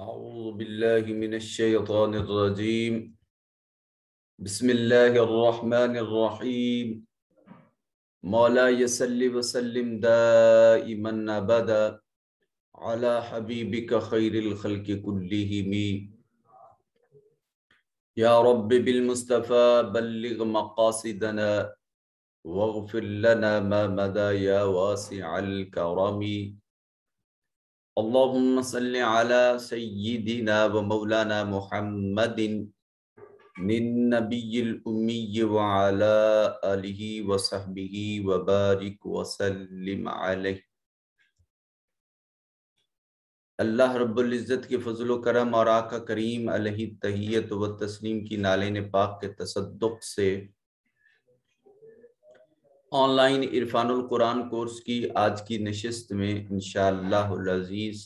أعوذ بالله من الشيطان الرجيم بسم الله الرحمن الرحيم مولاي صل وسلم دائما أبدا على حبيبك خير الخلق كلهم يا رب بالمصطفى بلغ مقاصدنا واغفر لنا ما مدى يا واسع الكرم اللهم صل على سيدنا ومولانا محمد النبي الأمي وعلى آله وصحبه وبارك وسلم عليه۔ اللہ رب العزت کے فضل و کرم اور آقا کریم علیہ تحیت و تسلیم کی نالین پاک کے تصدق سے آن لائن عرفان القرآن کورس کی آج کی نشست میں انشاءاللہ العزیز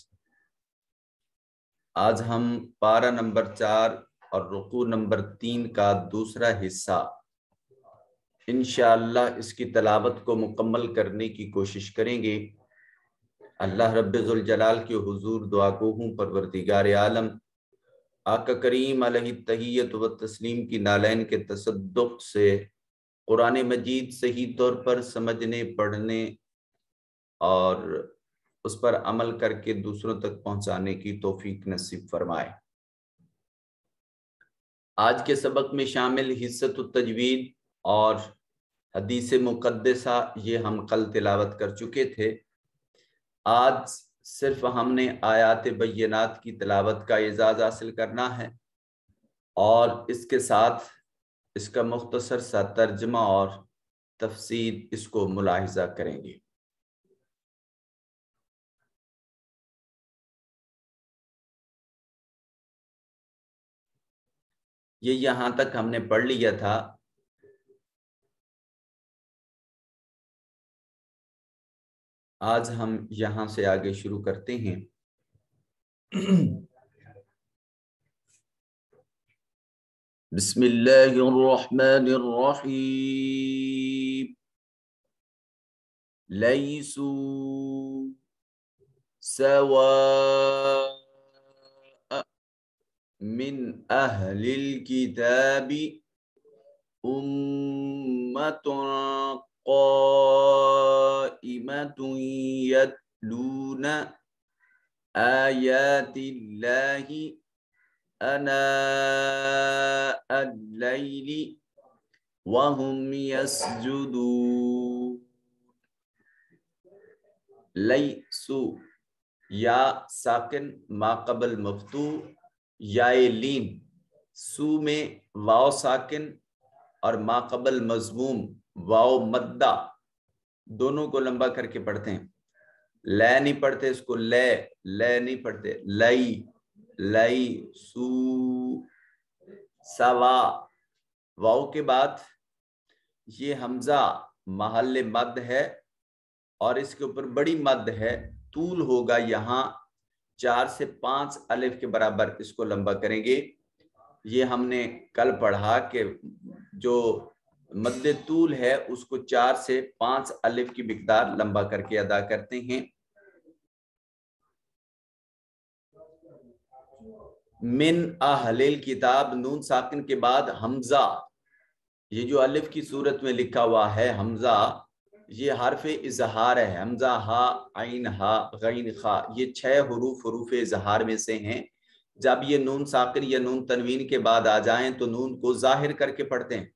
آج ہم پارہ نمبر 4 اور رکوع نمبر 3 کا دوسرا حصہ انشاءاللہ اس کی تلاوت کو مکمل کرنے کی کوشش کریں گے۔ اللہ رب ذوالجلال کے حضور دعا گو ہوں پروردگار عالم آقا کریم علیہ تحیت و تسلیم کی نالین کے تصدق سے قرآن مجید صحیح طور پر سمجھنے، پڑھنے اور اس پر عمل کر کے دوسروں تک پہنچانے کی توفیق نصیب فرمائے۔ آج کے سبق میں شامل حصۃ التجوید اور حدیث مقدسہ یہ ہم کل تلاوت کر چکے تھے۔ آج صرف ہم نے آیات بینات کی تلاوت کا اعزاز حاصل کرنا ہے اور اس کے ساتھ اس کا مختصر سا ترجمہ اور تفسیر اس کو ملاحظہ کریں گے۔ یہ یہاں تک ہم نے پڑھ لیا تھا۔ آج ہم یہاں سے آگے شروع کرتے ہیں۔ بسم اللہ الرحمن الرحیم لیسوا سواء من اہل الکتاب امۃ قائمۃ یتلون آیات اللہ آناء اللیل وهم یسجدون۔ لیسو یا ساکن ما قبل مفتوح یا لین، سو میں واو ساکن اور ما قبل مضموم واو مدہ دونوں کو لمبا کر کے پڑھتے ہیں۔ لے نہیں پڑھتے، اس کو لے نہیں پڑھتے، لئی لئی سو سوا۔ واو کے بعد یہ حمزہ محل مد ہے اور اس کے اوپر بڑی مد ہے، طول ہوگا یہاں 4 سے 5 الف کے برابر، اس کو لمبا کریں گے۔ یہ ہم نے کل پڑھا کہ جو مد طول ہے اس کو 4 سے 5 الف کی مقدار لمبا کر کے ادا کرتے ہیں۔ من اہل الکتاب، نون ساکن کے بعد حمزہ، یہ جو الف کی صورت میں لکھا ہوا ہے حمزہ، یہ حرف اظہار ہے۔ حمزہ ہا عین ہا غین خا، یہ 6 حروف اظہار میں سے ہیں۔ جب یہ نون ساکن یا نون تنوین کے بعد آ جائیں تو نون کو ظاہر کر کے پڑھتے ہیں۔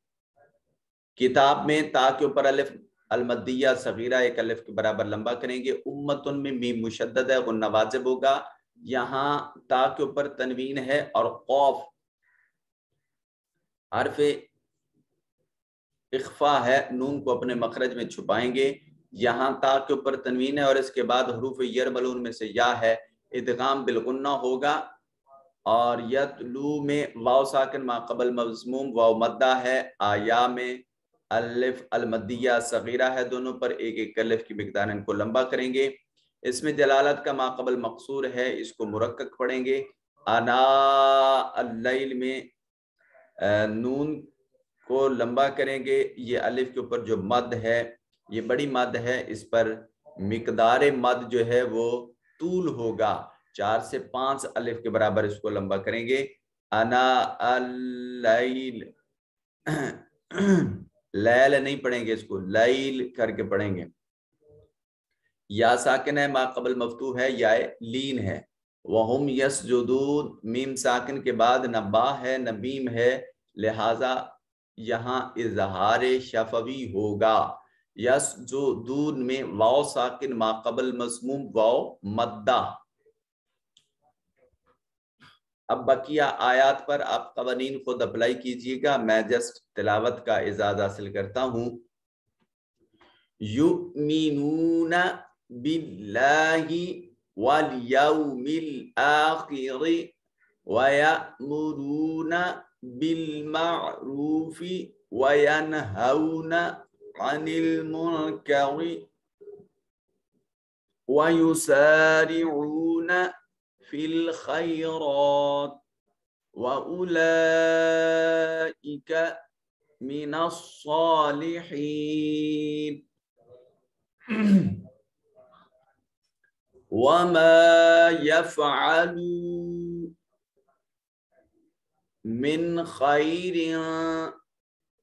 کتاب میں تا کے اوپر الف المدیہ صغیرہ ایک الف کے برابر لمبا کریں گے۔ امتن میں میم مشدد ہے، غنہ واجب ہوگا۔ یہاں تا کے اوپر تنوین ہے اور قوف حرف اخفا ہے، نون کو اپنے مخرج میں چھپائیں گے۔ یہاں تا کے اوپر تنوین ہے اور اس کے بعد حروف یرملون میں سے یا ہے، ادغام بالغنہ ہوگا۔ اور یتلو میں واو ساکن ما قبل مضموم واو مدہ ہے، آیا میں الف المدیہ صغیرہ ہے، دونوں پر ایک ایک الف کی مقدار ان کو لمبا کریں گے۔ اس میں جلالت کا ما قبل مقصور ہے، اس کو مرکک پڑھیں گے۔ آناء اللیل میں نون کو لمبا کریں گے، یہ الف کے اوپر جو مد ہے یہ بڑی مد ہے، اس پر مقدار مد جو ہے وہ طول ہوگا۔ 4 سے 5 الف کے برابر اس کو لمبا کریں گے. انا اللیل لیل نہیں پڑھیں گے، اس کو لیل کر کے پڑھیں گے. یا ساکن ہے، ما قبل مفتوح ہے، یا لین ہے. وَهُمْ يَسْجُدُونَ میم ساکن کے بعد نہ با ہے نہ میم ہے، لہٰذا یہاں اظہار شفوی ہوگا. یسجدون میں واو ساکن ما قبل مضموم واو مدہ. اب بقیہ آیات پر آپ قوانین خود اپلائی کیجئے گا، میں جسٹ تلاوت کا اعزاز حاصل کرتا ہوں. یؤمنون باللہ والیوم الآخر ویأمرون بالمعروف وینہون عن المنکر ویسارعون فی الخیرات وأولئک من الصالحین. وما يفعلوا من خير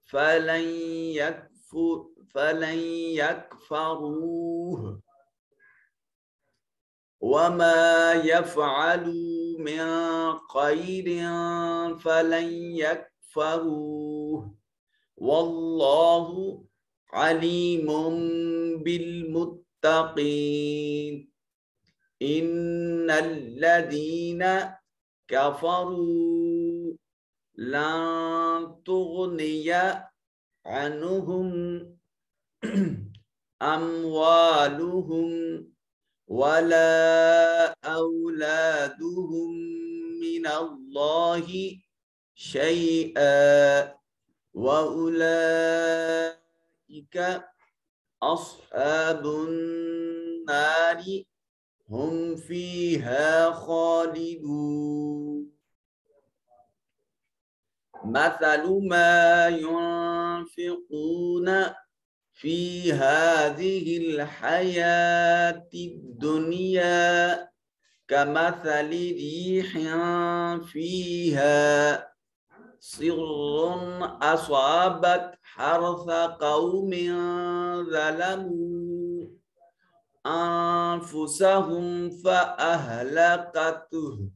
فلن يكفروه وما يفعلوا من خير فلن يكفروه والله عليم بالمتقين. إن الذين كفروا لن تغني عنهم أموالهم ولا أولادهم من الله شيئا وأولئك أصحاب النار هم فيها خالدون. مثل ما ينفقون في هذه الحياة الدنيا كمثل ريح فيها صر أصابت حرث قوم ظلموا أنفسهم فأهلكته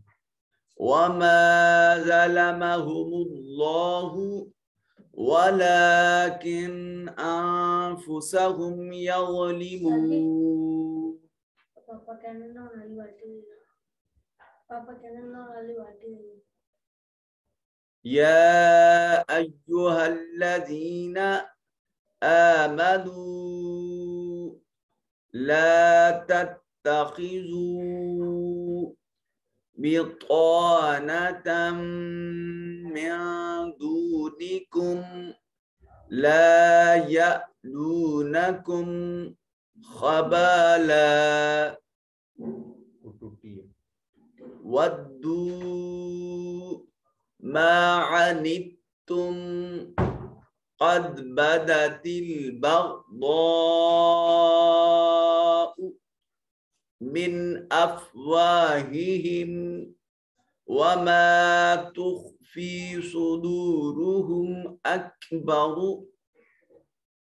وما ظلمهم الله ولكن أنفسهم يظلمون. يا أيها الذين آمنوا لا تتخذوا بطانة من دونكم لا يألونكم خبالا ودوا ما عنتم قد بدت البغضاء من أفواههم وما تخفي صدورهم أكبر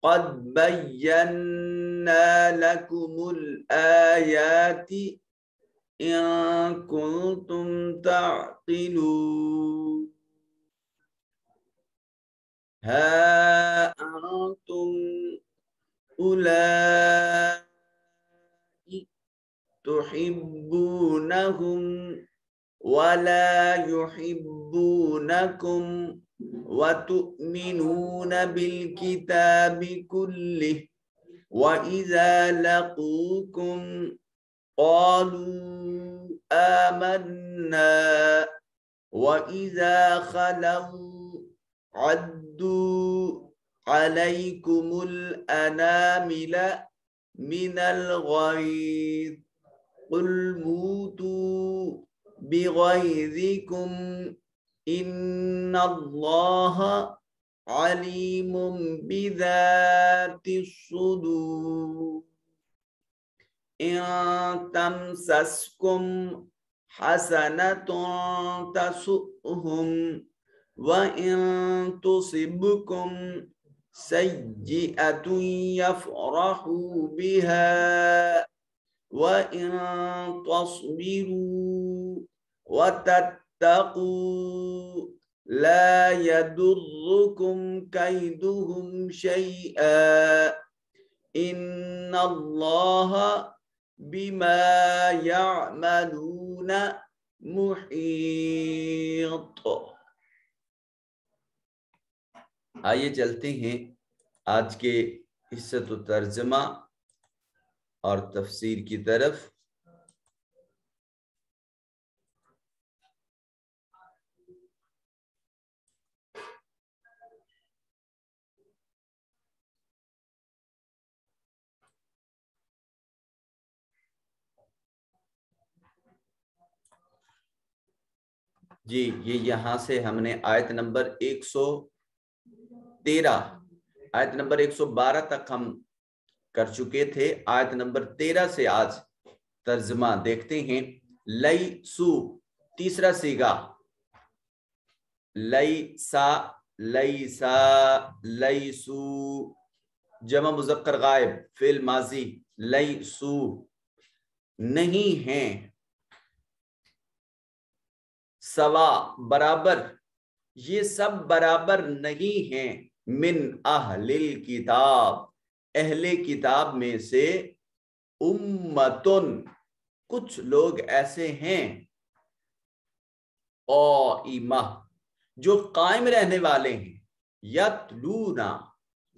قد بينا لكم الآيات إن كنتم تعقلون. ها أنتم أولئك تحبونهم ولا يحبونكم وتؤمنون بالكتاب كله وإذا لقوكم قالوا آمنا وإذا خلوا عدوا عليكم الأنامل من الغيظ قل موتوا بغيظكم إن الله عليم بذات الصدور. إن تمسسكم حسنة تسؤهم وإن تصبكم سيئة يفرحوا بها وإن تصبروا وتتقوا لا يضركم كيدهم شيئا إن الله بما يعملون محيط. آئیے چلتے ہیں آج کے حصۃ و ترجمہ اور تفسیر کی طرف. جی یہ یہاں سے ہم نے آیت نمبر 113 آیت نمبر 112 تک ہم کر چکے تھے. آیت نمبر 13 سے آج ترجمہ دیکھتے ہیں. لیسو تیسرا صیغہ، لیسا لیسا لیسو جمع مذکر غائب فعل ماضی لیسو نہیں ہیں، سوا برابر، یہ سب برابر نہیں ہیں، من اہل الکتاب اہل کتاب میں سے، امتن کچھ لوگ ایسے ہیں، قائمہ جو قائم رہنے والے ہیں، یتلونا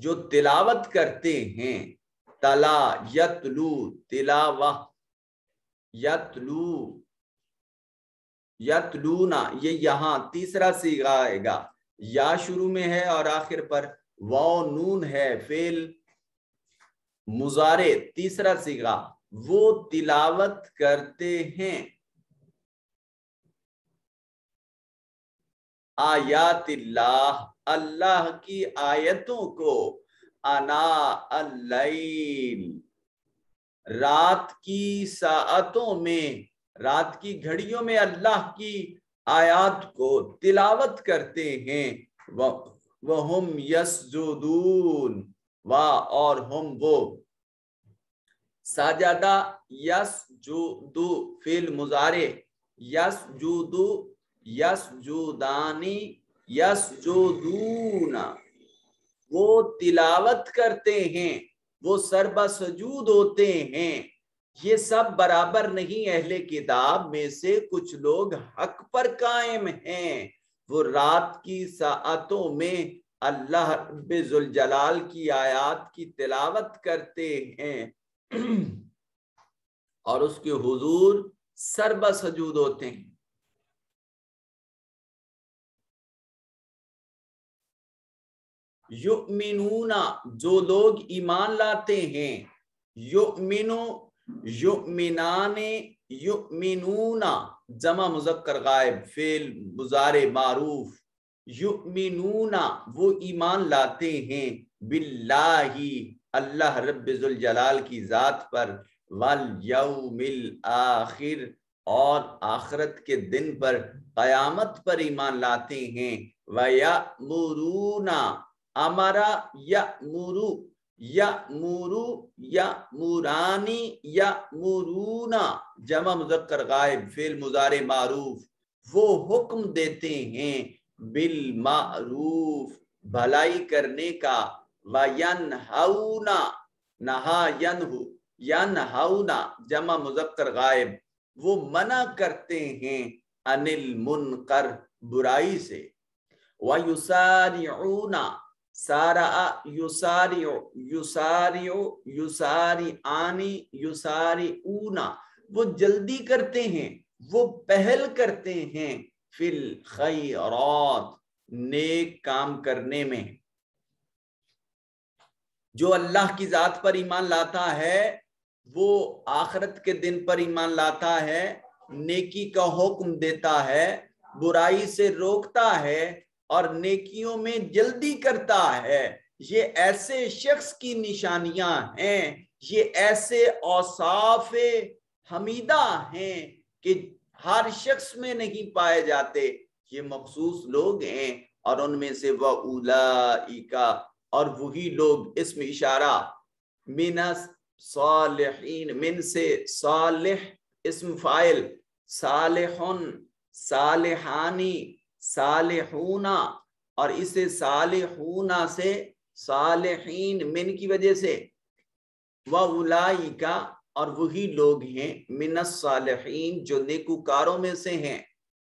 جو تلاوت کرتے ہیں، تلا یتلو تلاوہ، یتلو یتلونا یہ یہاں تیسرا صیغہ آئے گا، یا شروع میں ہے اور آخر پر واو نون ہے، فعل مضارع تیسرا صیغہ، وہ تلاوت کرتے ہیں، آیات اللہ اللہ کی آیتوں کو، انا اللیل رات کی ساعتوں میں، رات کی گھڑیوں میں اللہ کی آیات کو تلاوت کرتے ہیں، وَهُمْ يَسْجُدُونَ اور ہم وہ، ساجدہ یسجدو فعل مضارع، یسجدو یسجدانی یسجدون وہ تلاوت کرتے ہیں، وہ سربہ سجود ہوتے ہیں. یہ سب برابر نہیں، اہل کتاب میں سے کچھ لوگ حق پر قائم ہیں، وہ رات کی ساعتوں میں اللہ رب ذوالجلال کی آیات کی تلاوت کرتے ہیں اور اس کے حضور سربہ سجود ہوتے ہیں. یؤمنون جو لوگ ایمان لاتے ہیں، یؤمنو یؤمنان یؤمنون جمع مذکر غائب فعل مضارع معروف، یؤمنون وہ ایمان لاتے ہیں، باللہ اللہ رب ذوالجلال کی ذات پر، والیوم الآخر اور آخرت کے دن پر، قیامت پر ایمان لاتے ہیں، وَيَأْمُرُونَ امرا یأمرو یأمرو یأمرانی یأمرون جمع مذکر غائب فعل مضارع معروف، وہ حکم دیتے ہیں، بالمعروف بھلائی کرنے کا، وَيَنْهَوْنَ نہا ینہو ینہونا جمع مذکر غائب وہ منع کرتے ہیں، عن المنکر برائی سے، وَيُسَارِعُونَ سارع یسارع یسارع یسارعانی یسارعون وہ جلدی کرتے ہیں، وہ پہل کرتے ہیں، فی الخیرات نیک کام کرنے میں. جو اللہ کی ذات پر ایمان لاتا ہے وہ آخرت کے دن پر ایمان لاتا ہے، نیکی کا حکم دیتا ہے، برائی سے روکتا ہے اور نیکیوں میں جلدی کرتا ہے. یہ ایسے شخص کی نشانیاں ہیں، یہ ایسے اوصاف حمیدہ ہیں کہ ہر شخص میں نہیں پائے جاتے، یہ مخصوص لوگ ہیں، اور ان میں سے وَأُولَئِكَ، اور وہی لوگ، اسم اشارہ، من صالحین، من سے صالح اسم فاعل، صالحن، صالحانی، صالحون، اور اسے صالحون سے صالحین من کی وجہ سے، وَأُولَئِكَ، اور وہی لوگ ہیں، من الصالحین، جو نیکوکاروں میں سے ہیں،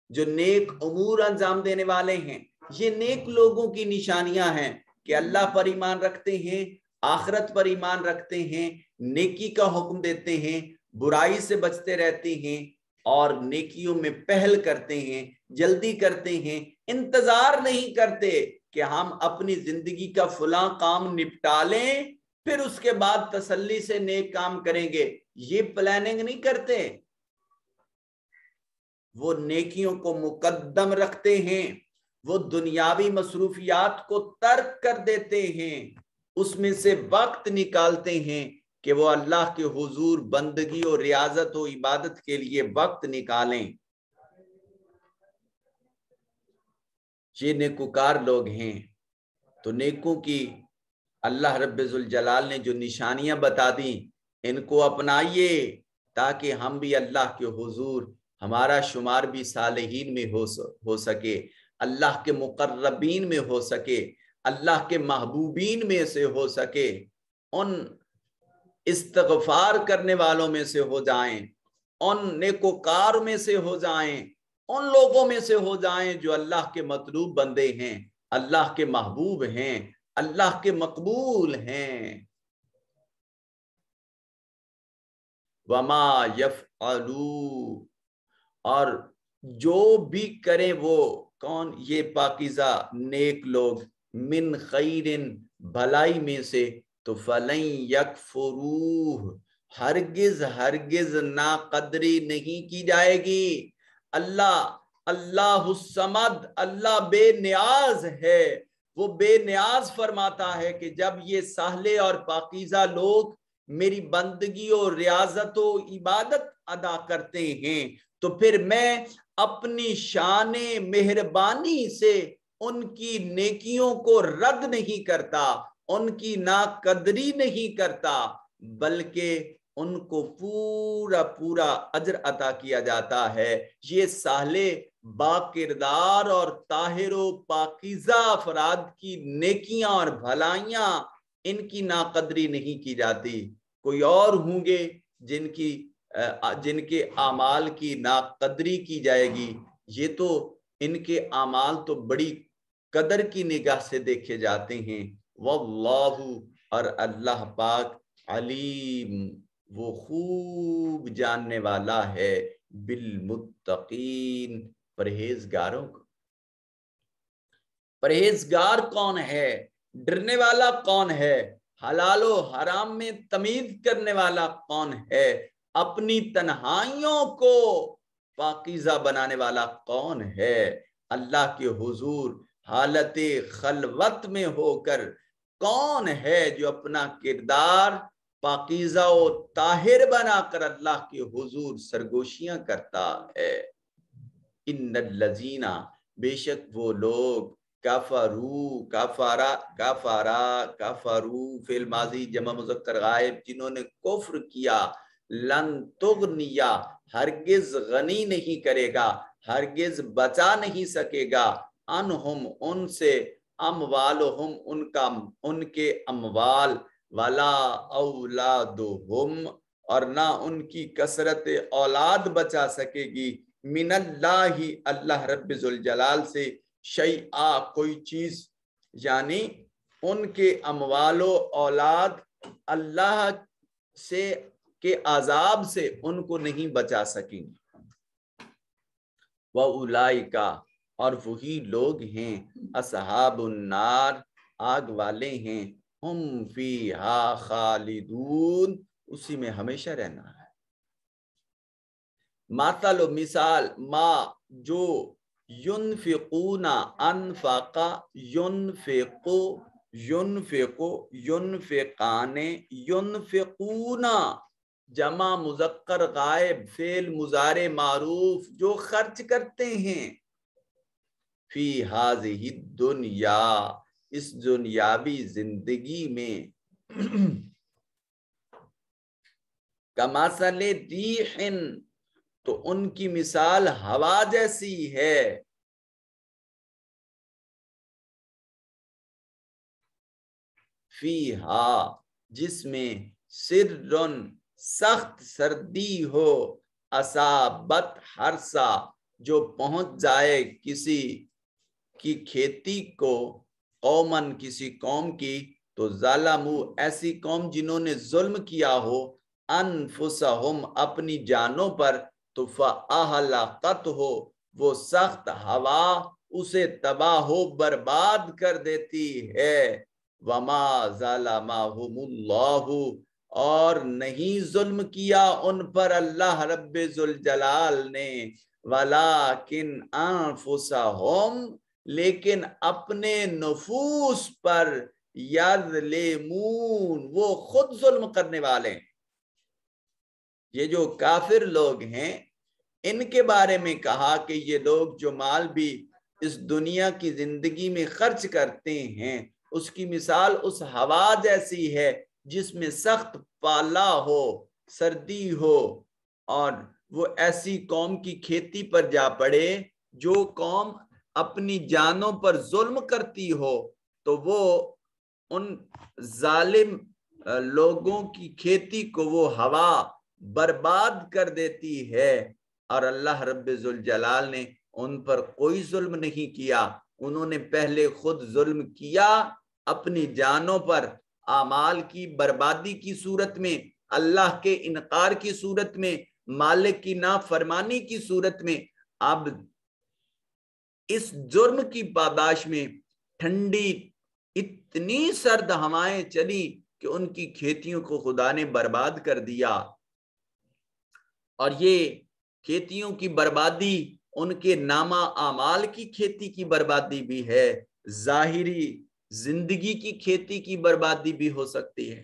جو نیک امور انجام دینے والے ہیں۔ یہ نیک لوگوں کی نشانیاں ہیں کہ اللہ پر ایمان رکھتے ہیں، آخرت پر ایمان رکھتے ہیں، نیکی کا حکم دیتے ہیں، برائی سے بچتے رہتے ہیں، اور نیکیوں میں پہل کرتے ہیں، جلدی کرتے ہیں، انتظار نہیں کرتے کہ ہم اپنی زندگی کا فلاں کام نپٹا لیں پھر اس کے بعد تسلی سے نیک کام کریں گے، یہ پلاننگ نہیں کرتے۔ وہ نیکیوں کو مقدم رکھتے ہیں، وہ دنیاوی مصروفیات کو ترک کر دیتے ہیں، اس میں سے وقت نکالتے ہیں کہ وہ اللہ کے حضور بندگی اور ریاضت و عبادت کے لیے وقت نکالیں۔ یہ نیکوکار لوگ ہیں۔ تو نیکوں کی اللہ رب ذوالجلال نے جو نشانیاں بتا دیں، ان کو اپنائیے تاکہ ہم بھی اللہ کے حضور، ہمارا شمار بھی صالحین میں ہو سکے، اللہ کے مقربین میں ہو سکے، اللہ کے محبوبین میں سے ہو سکے، ان استغفار کرنے والوں میں سے ہو جائیں، ان نیکوکار میں سے ہو جائیں، ان لوگوں میں سے ہو جائیں جو اللہ کے مطلوب بندے ہیں، اللہ کے محبوب ہیں، اللہ کے مقبول ہیں۔ وما یفعلوا، اور جو بھی کریں وہ کون؟ یہ پاکیزہ نیک لوگ، من خیرن، بھلائی میں سے، تو فلن یکفروہ، ہرگز ہرگز ناقدری نہیں کی جائے گی۔ اللہ الصمد، اللہ بے نیاز ہے، وہ بے نیاز فرماتا ہے کہ جب یہ صالح اور پاکیزہ لوگ میری بندگی اور ریاضت و عبادت ادا کرتے ہیں تو پھر میں اپنی شان مہربانی سے ان کی نیکیوں کو رد نہیں کرتا، ان کی ناقدری نہیں کرتا، بلکہ ان کو پورا پورا اجر عطا کیا جاتا ہے۔ یہ صالح، با کردار اور طاہر و پاکیزہ افراد کی نیکیاں اور بھلائیاں، ان کی ناقدری نہیں کی جاتی۔ کوئی اور ہوں گے جن کے اعمال کی ناقدری کی جائے گی، یہ تو ان کے اعمال تو بڑی قدر کی نگاہ سے دیکھے جاتے ہیں۔ واللہ، اور اللہ پاک، علیم، وہ خوب جاننے والا ہے، بالمتقین، پرہیزگاروں کو۔ پرہیزگار کون ہے؟ ڈرنے والا کون ہے؟ حلال و حرام میں تمیز کرنے والا کون ہے؟ اپنی تنہائیوں کو پاکیزہ بنانے والا کون ہے؟ اللہ کے حضور حالت خلوت میں ہو کر کون ہے جو اپنا کردار پاکیزہ و طاہر بنا کر اللہ کے حضور سرگوشیاں کرتا ہے؟ ان الذین، بے شک وہ لوگ، کفرو فعل ماضی جمع مذکر غائب، جنہوں نے کفر کیا، لن تغنیا، ہرگز غنی نہیں کرے گا، ہرگز بچا نہیں سکے گا، انہم، ان سے، اموالہم، ان کے اموال، ولا اولادہم، اور نہ ان کی کثرت اولاد بچا سکے گی، من اللہ، اللہ رب ذوالجلال سے، شیئا، کوئی چیز، یعنی ان کے اموال و اولاد اللہ سے کے عذاب سے ان کو نہیں بچا سکیں گے۔ وَأُولَئِكَ، اور وہی لوگ ہیں، اصحاب النار، آگ والے ہیں، ہم فیہا خالدون، اسی میں ہمیشہ رہنا ہے۔ مثل و مثال، ما، جو، ینفقون، انفق، ینفقو، ینفقو، ینفقان، ینفقون، جمع مذکر غائب فعل مضارع معروف جو خرچ کرتے ہیں فی ہذہ الدنیا اس دنیاوی زندگی میں کمثل ریح تو ان کی مثال ہوا جیسی ہے فیہا جس میں سرن سخت سردی ہو اصابت حرسا جو پہنچ جائے کسی کی کھیتی کو قومن کسی قوم کی تو ظالمو ایسی قوم جنہوں نے ظلم کیا ہو انفسہم اپنی جانوں پر تو فاہلقت ہو وہ سخت ہوا اسے تباہ و برباد کر دیتی ہے وما ظلمہم اللہ اور نہیں ظلم کیا ان پر اللہ رب ذوالجلال نے ولیکن انفسہم لیکن اپنے نفوس پر یظلمون وہ خود ظلم کرنے والے یہ جو کافر لوگ ہیں ان کے بارے میں کہا کہ یہ لوگ جو مال بھی اس دنیا کی زندگی میں خرچ کرتے ہیں اس کی مثال اس ہوا جیسی ہے جس میں سخت پالا ہو سردی ہو اور وہ ایسی قوم کی کھیتی پر جا پڑے جو قوم اپنی جانوں پر ظلم کرتی ہو تو وہ ان ظالم لوگوں کی کھیتی کو وہ ہوا برباد کر دیتی ہے اور اللہ رب ذوالجلال نے ان پر کوئی ظلم نہیں کیا انہوں نے پہلے خود ظلم کیا اپنی جانوں پر اعمال کی بربادی کی صورت میں اللہ کے انکار کی صورت میں مالک کی نافرمانی کی صورت میں اب اس جرم کی پاداش میں ٹھنڈی اتنی سرد ہوائیں چلی کہ ان کی کھیتیوں کو خدا نے برباد کر دیا اور یہ کھیتیوں کی بربادی ان کے نامہ اعمال کی کھیتی کی بربادی بھی ہے ظاہری زندگی کی کھیتی کی بربادی بھی ہو سکتی ہے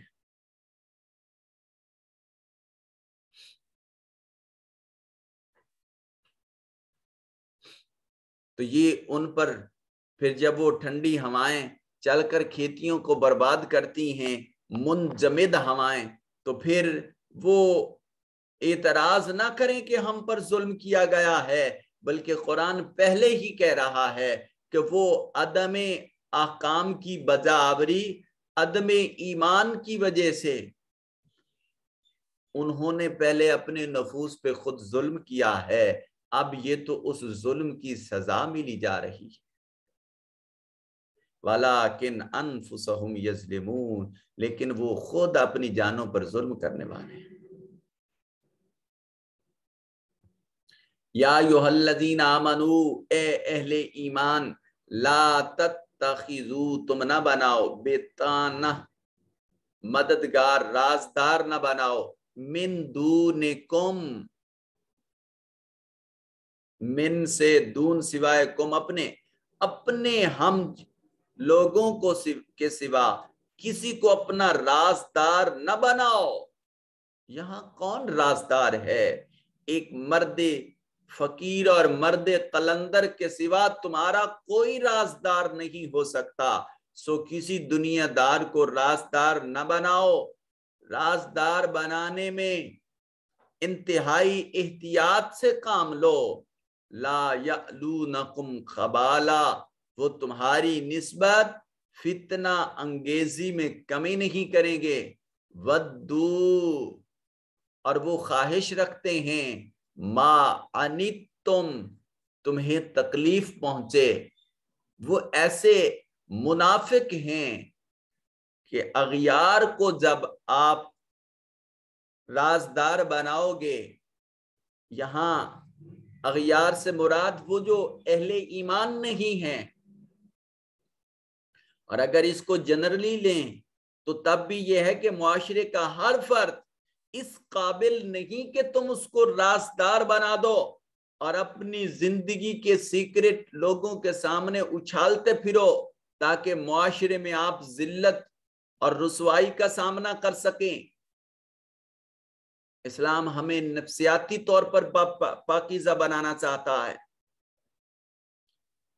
تو یہ ان پر پھر جب وہ ٹھنڈی ہوائیں چل کر کھیتیوں کو برباد کرتی ہیں منجمد ہوائیں تو پھر وہ اعتراض نہ کریں کہ ہم پر ظلم کیا گیا ہے بلکہ قرآن پہلے ہی کہہ رہا ہے کہ وہ عدم احکام کی بجاوری عدم ایمان کی وجہ سے انہوں نے پہلے اپنے نفوس پہ خود ظلم کیا ہے اب یہ تو اس ظلم کی سزا ملی جا رہی ہے وَلَٰكِنْ أَنفُسَهُمْ يَظْلِمُونَ لیکن وہ خود اپنی جانوں پر ظلم کرنے والے ہیں یا ایھا الذین آمنو اے اہل ایمان لا تتخذوا تم نہ بناؤ بطانہ مددگار رازدار نہ بناؤ من دونکم من سے دون سوائے کم اپنے ہم لوگوں کو کے سوا کسی کو اپنا رازدار نہ بناؤ یہاں کون رازدار ہے ایک مرد فقیر اور مرد قلندر کے سوا تمہارا کوئی رازدار نہیں ہو سکتا سو کسی دنیا دار کو رازدار نہ بناؤ رازدار بنانے میں انتہائی احتیاط سے کام لو لا یألونکم خبالا وہ تمہاری نسبت فتنہ انگیزی میں کمی نہیں کریں گے ودو اور وہ خواہش رکھتے ہیں ما انتم تمہیں تکلیف پہنچے وہ ایسے منافق ہیں کہ اغیار کو جب آپ رازدار بناؤ گے یہاں اغیار سے مراد وہ جو اہل ایمان نہیں ہیں اور اگر اس کو جنرلی لیں تو تب بھی یہ ہے کہ معاشرے کا ہر فرد اس قابل نہیں کہ تم اس کو رازدار بنا دو اور اپنی زندگی کے سیکرٹ لوگوں کے سامنے اچھالتے پھرو تاکہ معاشرے میں آپ ذلت اور رسوائی کا سامنا کر سکیں اسلام ہمیں نفسیاتی طور پر پاکیزہ بنانا چاہتا ہے،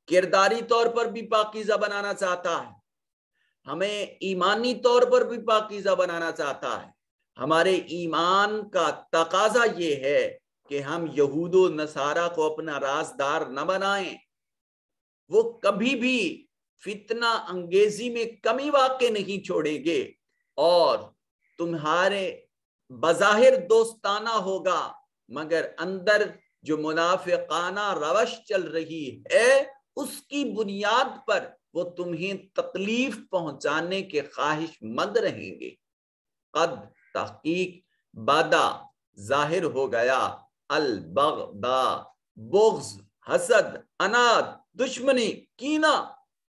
کرداری طور پر بھی پاکیزہ بنانا چاہتا ہے، ہمیں ایمانی طور پر بھی پاکیزہ بنانا چاہتا ہے۔ ہمارے ایمان کا تقاضا یہ ہے کہ ہم یہود و نصارہ کو اپنا رازدار نہ بنائیں، وہ کبھی بھی فتنہ انگیزی میں کمی واقع نہیں چھوڑیں گے، اور تمہارے بظاہر دوستانہ ہوگا مگر اندر جو منافقانہ روش چل رہی ہے اس کی بنیاد پر وہ تمہیں تکلیف پہنچانے کے خواہش مند رہیں گے۔ قد تحقیق بادا ظاہر ہو گیا، البغضا بغض، حسد، اناد، دشمنی، کینہ،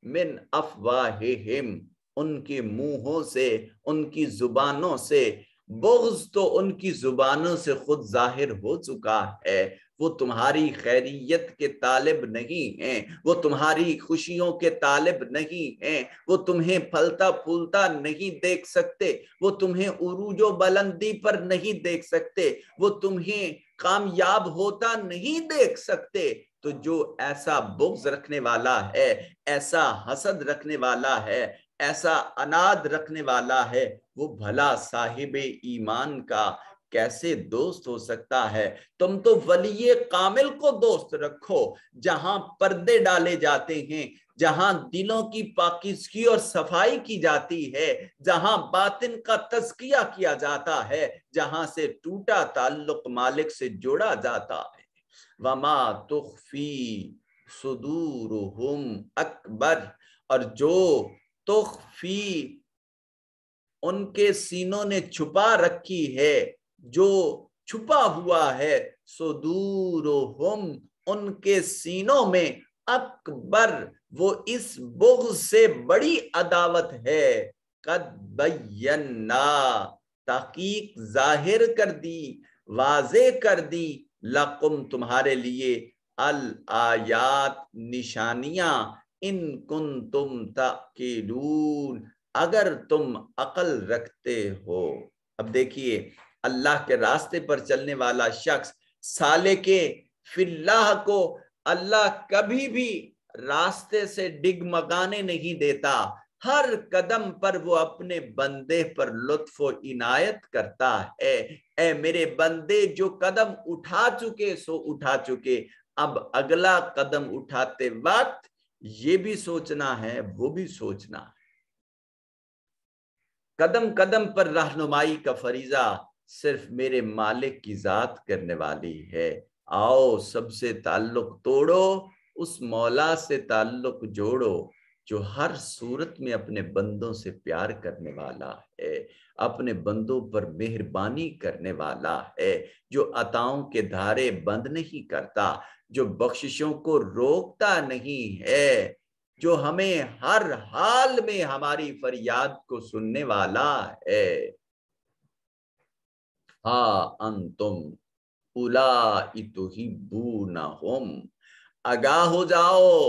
من افواہہم ان کے منہوں سے، ان کی زبانوں سے۔ بغض تو ان کی زبانوں سے خود ظاہر ہو چکا ہے، وہ تمہاری خیریت کے طالب نہیں ہیں، وہ تمہاری خوشیوں کے طالب نہیں ہیں، وہ تمہیں پھلتا پھولتا نہیں دیکھ سکتے، وہ تمہیں عروج و بلندی پر نہیں دیکھ سکتے، وہ تمہیں کامیاب ہوتا نہیں دیکھ سکتے۔ تو جو ایسا بغض رکھنے والا ہے، ایسا حسد رکھنے والا ہے، ایسا اناد رکھنے والا ہے، وہ بھلا صاحب ایمان کا کیسے دوست ہو سکتا ہے؟ تم تو ولی کامل کو دوست رکھو، جہاں پردے ڈالے جاتے ہیں، جہاں دلوں کی پاکیزگی اور صفائی کی جاتی ہے، جہاں باطن کا تزکیہ کیا جاتا ہے، جہاں سے ٹوٹا تعلق مالک سے جوڑا جاتا ہے۔ وما تخفی صدورہم اکبر، اور جو تخفی ان کے سینوں نے چھپا رکھی ہے، جو چھپا ہوا ہے، صدورہم ان کے سینوں میں، اکبر وہ اس بغض سے بڑی عداوت ہے۔ قد بینا تحقیق ظاہر کر دی، واضح کر دی، لکم تمہارے لیے، الآیات نشانیاں، ان کنتم تعقلون اگر تم عقل رکھتے ہو۔ اب دیکھیے، اللہ کے راستے پر چلنے والا شخص، سالک فی اللہ کو اللہ کبھی بھی راستے سے ڈگمگانے نہیں دیتا، ہر قدم پر وہ اپنے بندے پر لطف و عنایت کرتا ہے۔ اے میرے بندے، جو قدم اٹھا چکے سو اٹھا چکے، اب اگلا قدم اٹھاتے وقت یہ بھی سوچنا ہے، وہ بھی سوچنا ہے۔ قدم قدم پر رہنمائی کا فریضہ صرف میرے مالک کی ذات کرنے والی ہے۔ آؤ سب سے تعلق توڑو، اس مولا سے تعلق جوڑو جو ہر صورت میں اپنے بندوں سے پیار کرنے والا ہے، اپنے بندوں پر مہربانی کرنے والا ہے، جو عطاؤں کے دھارے بند نہیں کرتا، جو بخششوں کو روکتا نہیں ہے، جو ہمیں ہر حال میں ہماری فریاد کو سننے والا ہے۔ ہاں انتم اولائی تحبونہم، آگاہ ہو جاؤ،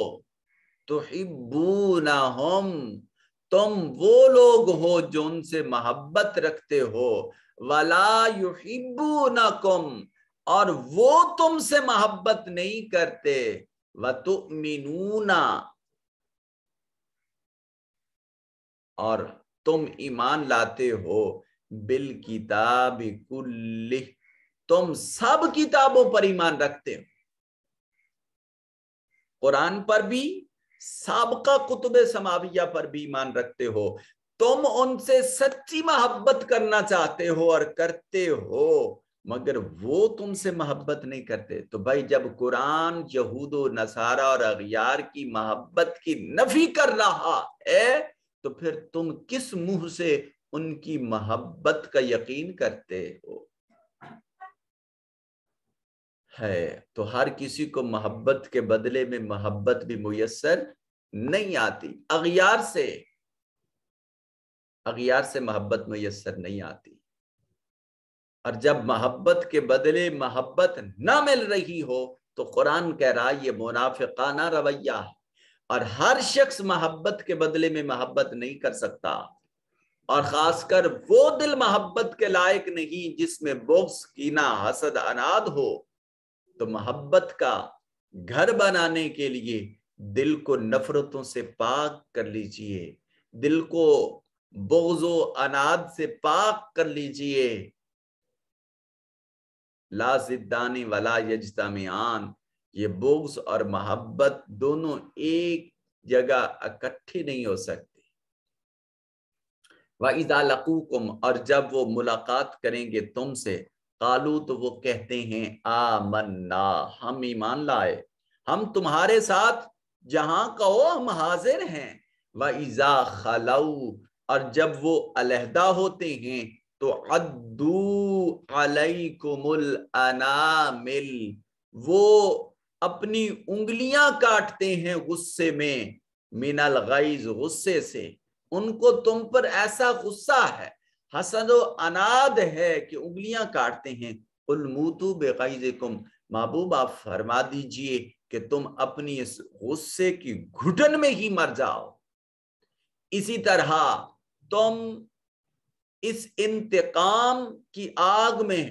تحبونہم تم وہ لوگ ہو جو ان سے محبت رکھتے ہو، ولا یحبونکم اور وہ تم سے محبت نہیں کرتے، وتؤمنون اور تم ایمان لاتے ہو، بالکتاب کلہ تم سب کتابوں پر ایمان رکھتے ہو، قرآن پر بھی، سابقہ کتب سماویہ پر بھی ایمان رکھتے ہو، تم ان سے سچی محبت کرنا چاہتے ہو اور کرتے ہو، مگر وہ تم سے محبت نہیں کرتے۔ تو بھائی جب قرآن یہود و نصارہ اور اغیار کی محبت کی نفی کر رہا ہے تو پھر تم کس منہ سے ان کی محبت کا یقین کرتے ہو؟ ہے تو ہر کسی کو محبت کے بدلے میں محبت بھی میسر نہیں آتی، اغیار سے محبت میسر نہیں آتی، اور جب محبت کے بدلے محبت نہ مل رہی ہو تو قرآن کہہ رہا یہ منافقانہ رویہ ہے، اور ہر شخص محبت کے بدلے میں محبت نہیں کر سکتا۔ اور خاص کر وہ دل محبت کے لائق نہیں جس میں بغض، کینہ، حسد، عناد ہو۔ تو محبت کا گھر بنانے کے لیے دل کو نفرتوں سے پاک کر لیجئے، دل کو بغض و عناد سے پاک کر لیجئے۔ لا ضدان ولا یجتمعان، یہ بغض اور محبت دونوں ایک جگہ اکٹھے نہیں ہو سکتے۔ وَإِذَا لَقُوكُمْ، اور جب وہ ملاقات کریں گے تم سے، قالو، تو وہ کہتے ہیں آمنا، ہم ایمان لائے، ہم تمہارے ساتھ جہاں کہو ہم حاضر ہیں۔ وَإِذَا خَلَوْا، اور جب وہ علیحدہ ہوتے ہیں تو عَدُّوا عَلَيْكُمُ الْأَنَامِلَ، وہ اپنی انگلیاں کاٹتے ہیں غصے میں، من الغیظ، غصے سے۔ ان کو تم پر ایسا غصہ ہے، حسد و عناد ہے کہ انگلیاں کاٹتے ہیں۔ قُلْ مُوتُوا بِغَیظِکُمْ، محبوب آپ فرما دیجئے کہ تم اپنی اس غصے کی گھٹن میں ہی مر جاؤ۔ اسی طرح تم اس انتقام کی آگ میں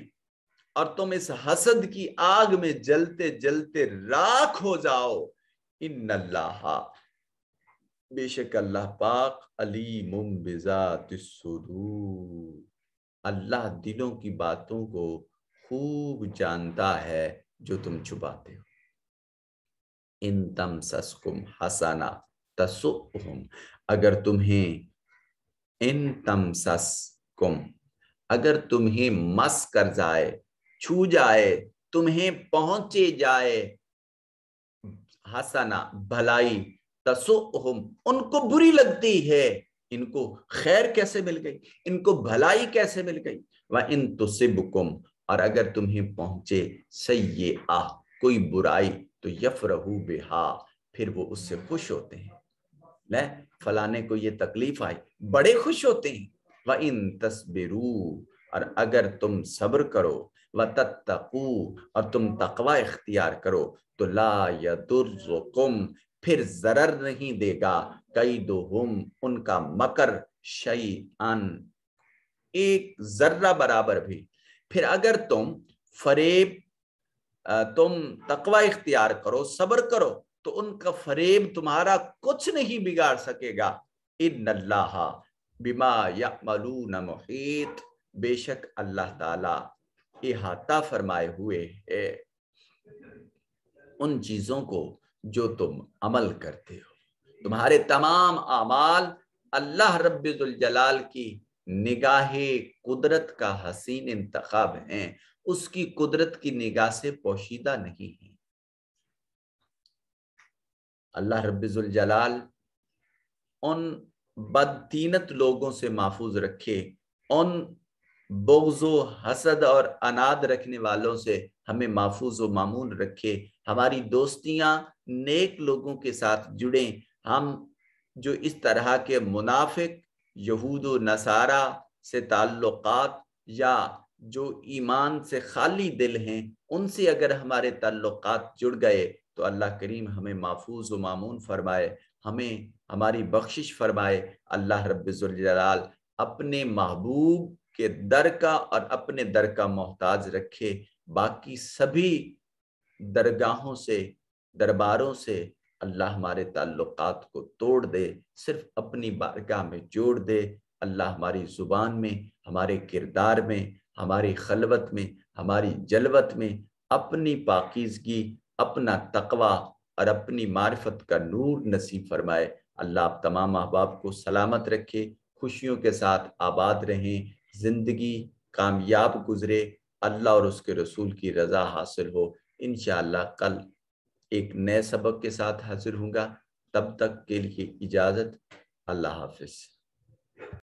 اور تم اس حسد کی آگ میں جلتے جلتے راکھ ہو جاؤ۔ ان اللہ، بے شک اللہ پاک، علیم بذات الصدور، اللہ دلوں کی باتوں کو خوب جانتا ہے جو تم چھپاتے ہو۔ ان تمسسکم حسنہ تسؤہم، اگر تمہیں، ان تمسسکم، اگر تمہیں مس کر جائے، چھو جائے، تمہیں پہنچے جائے حسنہ، بھلائی، تسؤہم، ان کو بری لگتی ہے، ان کو خیر کیسے مل گئی، ان کو بھلائی کیسے مل گئی۔ وَإِن تُصِبْكُمْ، اور اگر تمہیں پہنچے سیئہ، کوئی برائی، تو یفرحوا بہا، پھر وہ اس سے خوش ہوتے ہیں۔ لے فلانے کو یہ تکلیف آئی، بڑے خوش ہوتے ہیں۔ وَإِن تَصْبِرُوا، اور اگر تم صبر کرو، وَتَتَّقُوا، اور تم تقوی اختیار کرو، تو لا یضرکم، پھر ضرر نہیں دے گا، کیدہم، ان کا مکر، شیئن، ایک ذرہ برابر بھی۔ پھر اگر تم فریب، تم تقوی اختیار کرو، صبر کرو، تو ان کا فریب تمہارا کچھ نہیں بگاڑ سکے گا۔ ان اللہ بما یعملون محیط، بے شک اللہ تعالی احاطہ فرمائے ہوئے ہے ان چیزوں کو جو تم عمل کرتے ہو۔ تمہارے تمام اعمال اللہ رب ذوالجلال کی نگاہ قدرت کا حسین انتخاب ہیں، اس کی قدرت کی نگاہ سے پوشیدہ نہیں ہیں۔ اللہ رب ذوالجلال ان بدتینت لوگوں سے محفوظ رکھے، ان بغض و حسد اور عناد رکھنے والوں سے ہمیں محفوظ و مامون رکھے، ہماری دوستیاں نیک لوگوں کے ساتھ جڑیں، ہم جو اس طرح کے منافق یہود و نصارہ سے تعلقات یا جو ایمان سے خالی دل ہیں ان سے اگر ہمارے تعلقات جڑ گئے تو اللہ کریم ہمیں محفوظ و مامون فرمائے، ہمیں ہماری بخشش فرمائے۔ اللہ رب ذوالجلال اپنے محبوب کے در کا اور اپنے در کا محتاج رکھے، باقی سبھی درگاہوں سے، درباروں سے اللہ ہمارے تعلقات کو توڑ دے، صرف اپنی بارگاہ میں جوڑ دے۔ اللہ ہماری زبان میں، ہمارے کردار میں، ہماری خلوت میں، ہماری جلوت میں اپنی پاکیزگی، اپنا تقوی اور اپنی معرفت کا نور نصیب فرمائے۔ اللہ آپ تمام احباب کو سلامت رکھے، خوشیوں کے ساتھ آباد رہیں، زندگی کامیاب گزرے، اللہ اور اس کے رسول کی رضا حاصل ہو۔ انشاءاللہ کل ایک نئے سبق کے ساتھ حاضر ہوں گا، تب تک کے لیے اجازت، اللہ حافظ۔